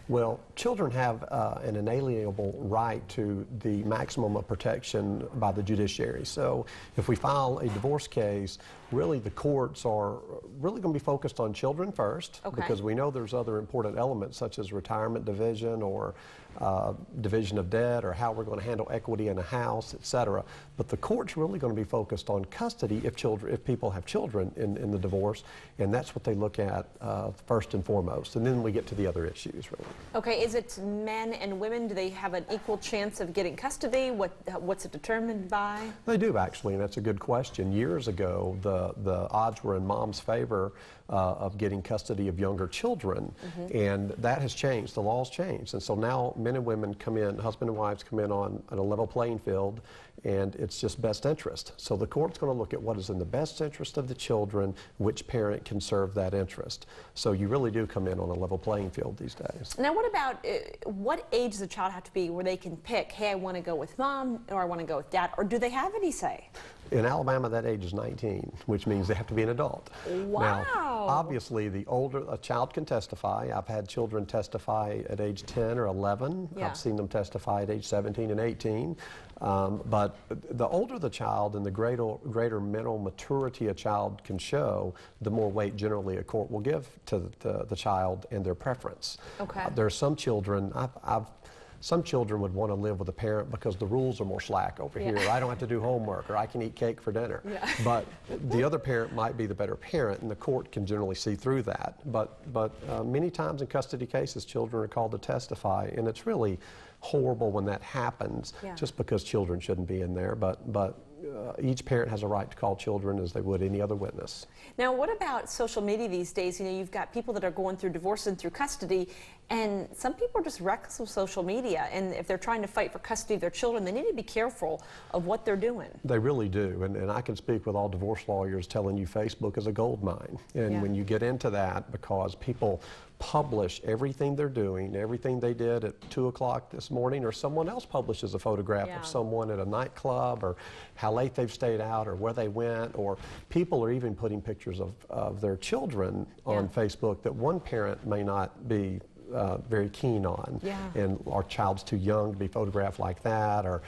Well, children have an inalienable right to the maximum of protection by the judiciary. So if we file a divorce case, really the courts are really going to be focused on children first, because we know there's other important elements such as retirement division or division of debt or how we're going to handle equity in a house, etc. But the court's really going to be focused on custody if people have children in the divorce, and that's what they look at first and foremost. And then we get to the other issues, really. Okay, is it men and women? Do they have an equal chance of getting custody? What's it determined by? They do, actually, and that's a good question. Years ago, the odds were in mom's favor of getting custody of younger children, and that has changed. The law's changed, and so now men and women come in, husband and wives come in on a level playing field, and it's just best interest. So the court's going to look at what is in the best interest of the children, which parent can serve that interest. So you really do come in on a level playing field these days. Now what about, what age does a child have to be where they can pick, hey, I want to go with mom, or I want to go with dad, or do they have any say? In Alabama, that age is 19, which means they have to be an adult. Wow. Now, obviously, the older a child can testify. I've had children testify at age 10 or 11. Yeah. I've seen them testify at age 17 and 18. But the older the child and the greater mental maturity a child can show, the more weight generally a court will give to the child and their preference. Okay. There are some children, some children would want to live with a parent because the rules are more slack over here. I don't have to do homework, or I can eat cake for dinner. But the other parent might be the better parent, and the court can generally see through that. But many times in custody cases, children are called to testify, and it's really horrible when that happens, just because children shouldn't be in there. But each parent has a right to call children as they would any other witness. Now, what about social media these days? You know, you've got people that are going through divorce and through custody, and some people are just reckless with social media, and if they're trying to fight for custody of their children, they need to be careful of what they're doing. They really do, and I can speak with all divorce lawyers telling you Facebook is a gold mine. And when you get into that, because people publish everything they're doing, everything they did at 2 o'clock this morning, or someone else publishes a photograph of someone at a nightclub, or how late they've stayed out, or where they went, or people are even putting pictures of their children on Facebook that one parent may not be very keen on, and our child's too young to be photographed like that, or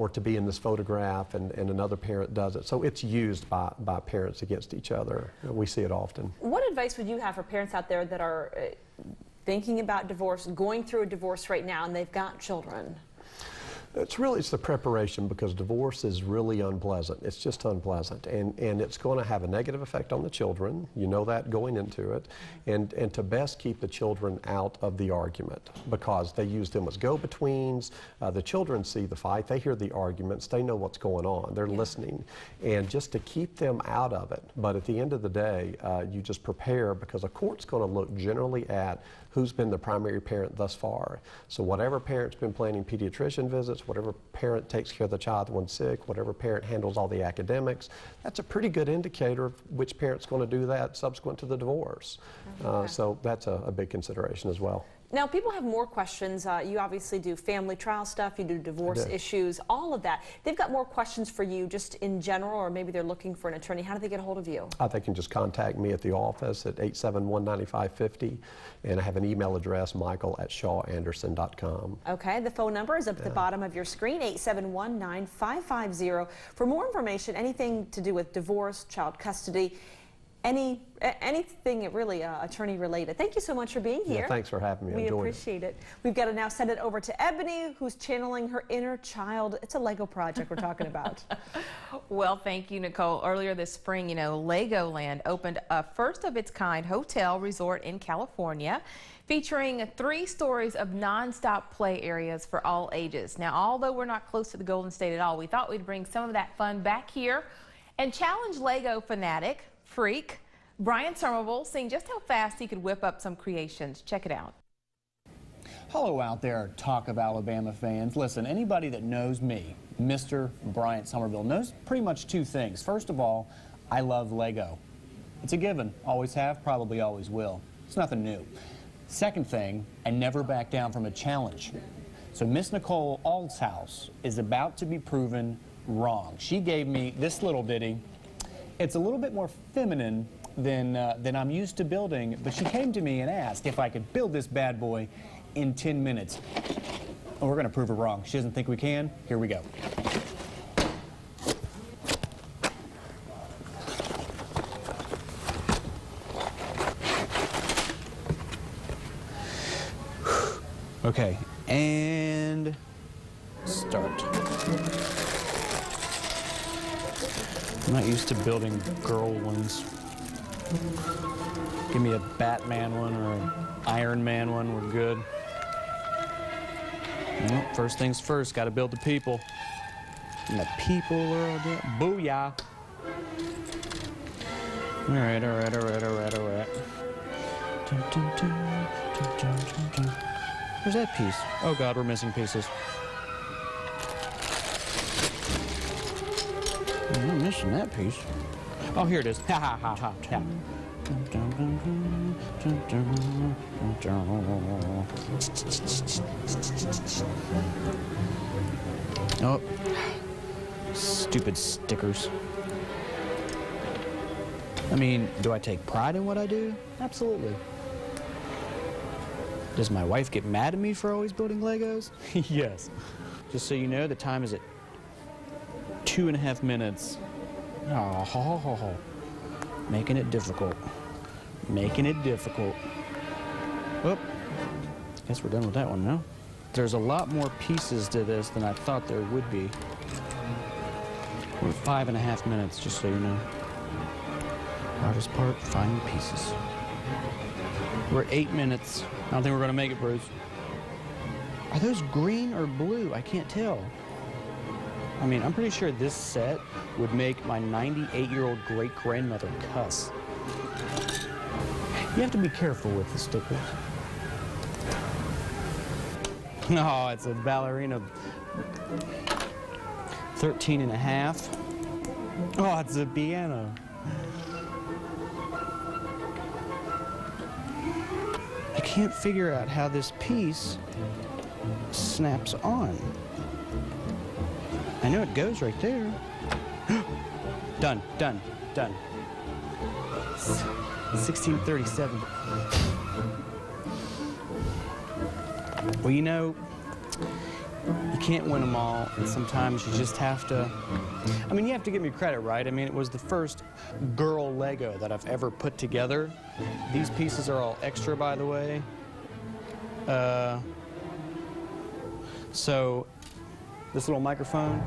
to be in this photograph, and another parent does it. So it's used by parents against each other. We see it often. What advice would you have for parents out there that are thinking about divorce, going through a divorce right now, and they've got children? It's the preparation, because divorce is really unpleasant. It's just unpleasant, and it's going to have a negative effect on the children. You know that going into it, and to best keep the children out of the argument, because they use them as go-betweens. The children see the fight, they hear the arguments, they know what's going on, they're listening, and just to keep them out of it. But at the end of the day, you just prepare, because a court's going to look generally at who's been the primary parent thus far. So whatever parent's been planning pediatrician visits, whatever parent takes care of the child when sick, whatever parent handles all the academics, that's a pretty good indicator of which parent's going to do that subsequent to the divorce. So that's a big consideration as well. Now, people have more questions. You obviously do family trial stuff, you do divorce issues, all of that. They've got more questions for you just in general, or maybe they're looking for an attorney. How do they get a hold of you? They can just contact me at the office at 871-9550, and I have an email address, michael@shawanderson.com. Okay, the phone number is up at the bottom of your screen, 871-9550. For more information, anything to do with divorce, child custody, anything really attorney related. Thank you so much for being here. Yeah, thanks for having me. We appreciate it. We've got to now send it over to Ebony, who's channeling her inner child. It's a Lego project we're talking about. Well, thank you, Nicole. Earlier this spring, you know, Legoland opened a first-of-its-kind hotel resort in California, featuring 3 stories of non-stop play areas for all ages. Now, although we're not close to the Golden State at all, we thought we'd bring some of that fun back here and challenge Lego fanatic, freak, Brian Somerville, seeing just how fast he could whip up some creations. Check it out. Hello out there, Talk of Alabama fans. Listen, anybody that knows me, Mr. Bryant Somerville, knows pretty much 2 things. First of all, I love Lego. It's a given. Always have, probably always will. It's nothing new. Second thing, I never back down from a challenge. So Miss Nicole Altshouse is about to be proven wrong. She gave me this little ditty. It's a little bit more feminine than I'm used to building, but she came to me and asked if I could build this bad boy in 10 minutes. And we're going to prove her wrong. She doesn't think we can. Here we go. Okay, and start. I'm not used to building girl ones. Give me a Batman one or an Iron Man one, we're good. Well, first things first, got to build the people. And the people are all dead. Booyah. All right. Dun, dun, dun, dun, dun, dun, dun. Where's that piece? Oh God, we're missing pieces. I'm not missing that piece. Oh, here it is. Ha ha ha ha ha. Oh, stupid stickers. I mean, do I take pride in what I do? Absolutely. Does my wife get mad at me for always building Legos? Yes. Just so you know, the time is at 2.5 minutes. Oh, making it difficult. Making it difficult. Oh, guess we're done with that one now. There's a lot more pieces to this than I thought there would be. We're at 5.5 minutes, just so you know. Hardest part, finding pieces. We're at 8 minutes. I don't think we're gonna make it, Bruce. Are those green or blue? I can't tell. I mean, I'm pretty sure this set would make my 98-year-old great-grandmother cuss. You have to be careful with the stickers. No, it's a ballerina 13.5. Oh, it's a piano. I can't figure out how this piece snaps on. I know it goes right there. Done, done, done. 1637. Well, you know, you can't win them all, and sometimes you just have to, I mean, you have to give me credit, right? I mean, it was the first girl Lego that I've ever put together. These pieces are all extra, by the way. So, this little microphone.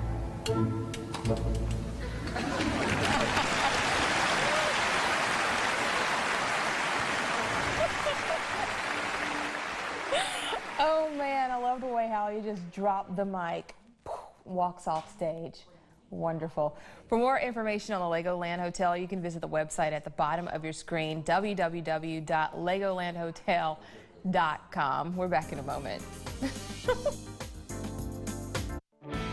Oh man, I love the way how you just drop the mic, walks off stage. Wonderful. For more information on the Legoland Hotel, you can visit the website at the bottom of your screen, www.legolandhotel.com. We're back in a moment.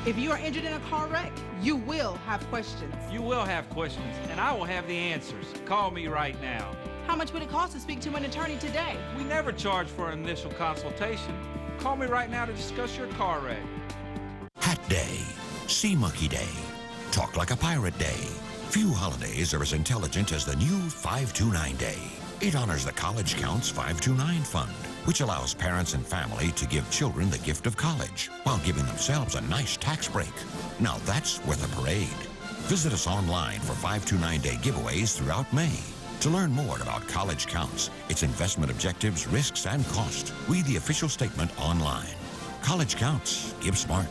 If you are injured in a car wreck, you will have questions. You will have questions, and I will have the answers. Call me right now. How much would it cost to speak to an attorney today? We never charge for an initial consultation. Call me right now to discuss your car wreck. Hat Day, Sea Monkey Day, Talk Like a Pirate Day. Few holidays are as intelligent as the new 529 Day. It honors the College Counts 529 Fund, which allows parents and family to give children the gift of college while giving themselves a nice tax break. Now that's worth a parade. Visit us online for 529 Day giveaways throughout May. To learn more about College Counts, its investment objectives, risks, and cost, read the official statement online. College Counts. Give smart.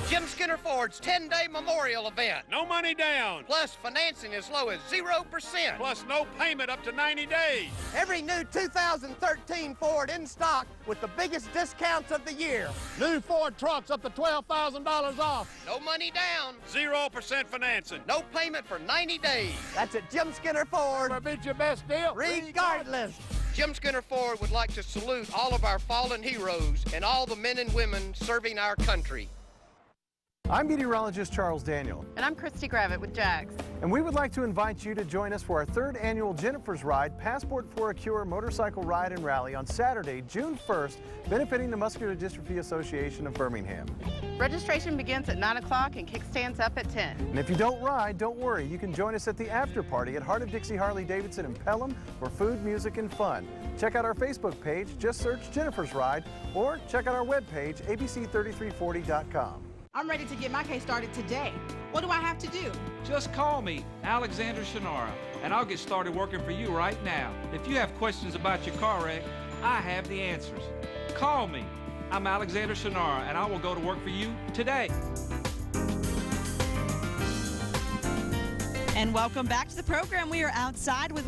Jim Skinner Ford's 10-day memorial event. No money down. Plus financing as low as 0%. Plus no payment up to 90 days. Every new 2013 Ford in stock with the biggest discounts of the year. New Ford trucks up to $12,000 off. No money down. 0% financing. No payment for 90 days. That's at Jim Skinner Ford. Or bid your best deal. Regardless. Jim Skinner Ford would like to salute all of our fallen heroes and all the men and women serving our country. I'm meteorologist Charles Daniel. And I'm Christy Gravitt with JAGS. And we would like to invite you to join us for our 3rd annual Jennifer's Ride Passport for a Cure motorcycle ride and rally on Saturday, June 1st, benefiting the Muscular Dystrophy Association of Birmingham. Registration begins at 9 o'clock and kickstands up at 10. And if you don't ride, don't worry. You can join us at the after party at Heart of Dixie Harley-Davidson in Pelham for food, music, and fun. Check out our Facebook page, just search Jennifer's Ride, or check out our webpage, abc3340.com. I'm ready to get my case started today. What do I have to do? Just call me, Alexander Shannara, and I'll get started working for you right now. If you have questions about your car wreck, I have the answers. Call me. I'm Alexander Shannara, and I will go to work for you today. And welcome back to the program. We are outside with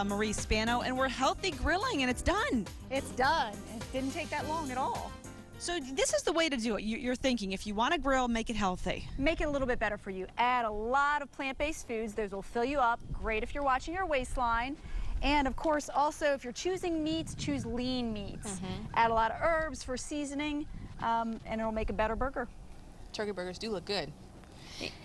Marie Spano, and we're healthy grilling, and it's done. It's done. It didn't take that long at all. So this is the way to do it. You're thinking, if you want to grill, make it healthy. Make it a little bit better for you. Add a lot of plant-based foods. Those will fill you up. Great if you're watching your waistline. And of course, also, if you're choosing meats, choose lean meats. Add a lot of herbs for seasoning, and it'll make a better burger. Turkey burgers do look good.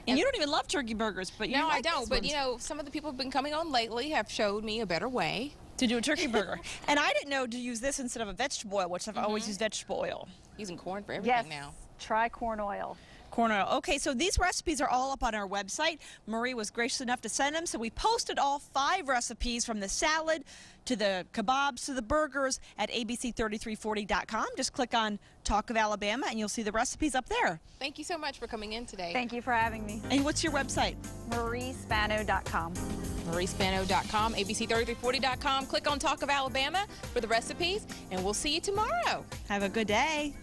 And you don't even love turkey burgers, but you No, like I don't. these But ones. you know, some of the people who've been coming on lately have showed me a better way to do a turkey burger. And I didn't know to use this instead of a vegetable oil, which I've always used vegetable oil. Using corn for everything now. Try corn oil. Corn oil. Okay, so these recipes are all up on our website. Marie was gracious enough to send them, so we posted all 5 recipes from the salad to the kebabs to the burgers at abc3340.com. Just click on Talk of Alabama and you'll see the recipes up there. Thank you so much for coming in today. Thank you for having me. And what's your website? mariespano.com. mariespano.com, abc3340.com. Click on Talk of Alabama for the recipes, and we'll see you tomorrow. Have a good day.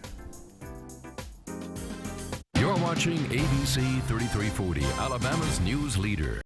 You're watching ABC 3340, Alabama's news leader.